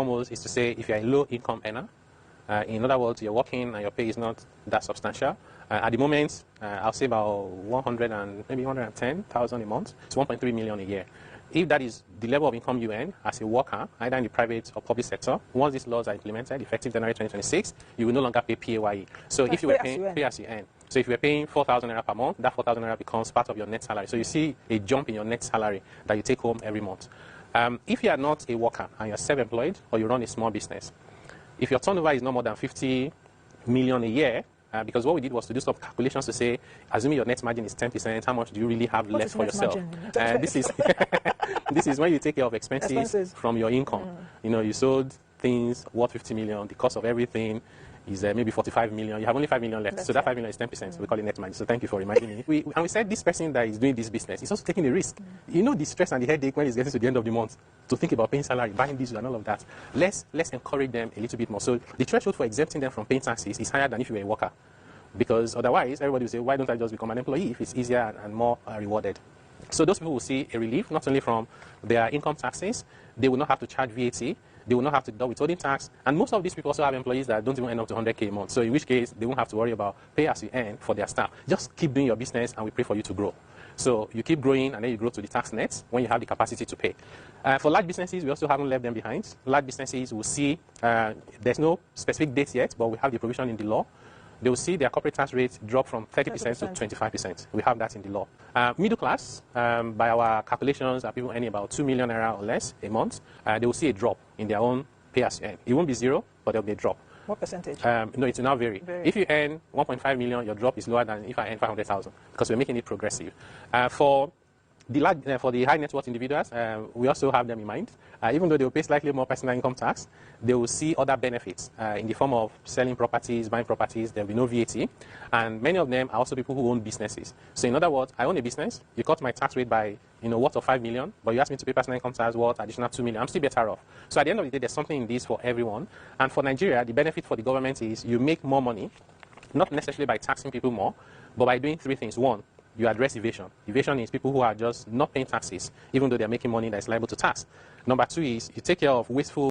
Almost is to say if you're a low income earner, in other words, you're working and your pay is not that substantial. At the moment, I'll say about 100 and maybe 110,000 a month. It's 1.3 million a year. If that is the level of income you earn as a worker, either in the private or public sector, once these laws are implemented, effective January 2026, you will no longer pay PAYE. So if you were paying pay as you earn, so if you were paying 4,000 naira per month, that 4,000 naira becomes part of your net salary. So you see a jump in your net salary that you take home every month. If you are not a worker and you're self-employed or you run a small business, if your turnover is no more than 50 million a year, because what we did was to do some calculations to say, assuming your net margin is 10%, how much do you really have left for yourself? This is this is when you take care of expenses from your income. You know, you sold things worth 50 million. The cost of everything is maybe 45 million. You have only 5 million left. So that 5 million is 10%. We call it net margin. So thank you for reminding me. We said this person that is doing this business is also taking the risk. You know the stress and the headache when it's getting to the end of the month to think about paying salary, buying this and all of that. Let's encourage them a little bit more. So the threshold for exempting them from paying taxes is higher than if you were a worker. Because otherwise, everybody will say, why don't I just become an employee if it's easier and more rewarded? So those people will see a relief, not only from their income taxes, they will not have to charge VAT, they will not have to deal withholding tax, and most of these people also have employees that don't even earn up to 100K a month. So in which case, they won't have to worry about pay as you earn for their staff. Just keep doing your business and we pray for you to grow. So you keep growing and then you grow to the tax nets when you have the capacity to pay. For large businesses, we also haven't left them behind. Large businesses will see, there's no specific date yet, but we have the provision in the law. They will see their corporate tax rate drop from 30% to 25%. We have that in the law. Middle class, by our calculations, are people earning about 2 million naira or less a month. They will see a drop in their own pay as you earn. It won't be zero, but there will be a drop. What percentage? No, it will now vary. If you earn 1.5 million, your drop is lower than if I earn 500,000 because we're making it progressive. For the high net worth individuals, we also have them in mind. Even though they will pay slightly more personal income tax, they will see other benefits in the form of selling properties, buying properties. There will be no VAT. And many of them are also people who own businesses. So in other words, I own a business. You cut my tax rate by, worth of 5 million, but you ask me to pay personal income tax worth additional 2 million. I'm still better off. So at the end of the day, there's something in this for everyone. And for Nigeria, the benefit for the government is you make more money, not necessarily by taxing people more, but by doing three things. One, you address evasion. Evasion is people who are just not paying taxes, even though they're making money that's liable to tax. Number two is you take care of wasteful